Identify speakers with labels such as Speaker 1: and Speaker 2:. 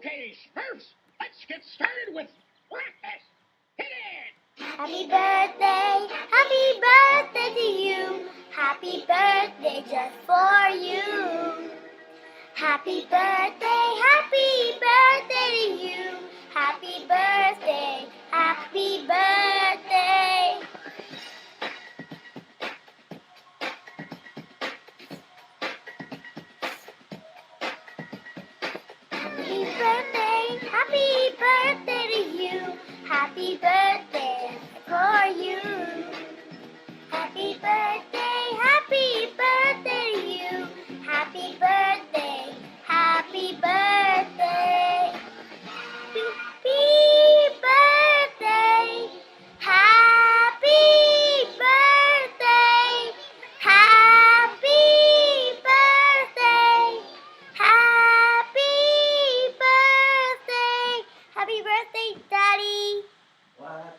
Speaker 1: Okay, Smurfs, let's get started with breakfast. Hit it!
Speaker 2: Happy birthday to you. Happy birthday just for you. Happy birthday to you. Happy birthday, happy birthday. Happy birthday to you. Happy birthday for you. Happy birthday to you. Happy birthday, happy birthday. Happy birthday, happy birthday, happy birthday, happy birthday, happy birthday, Daddy.
Speaker 3: What?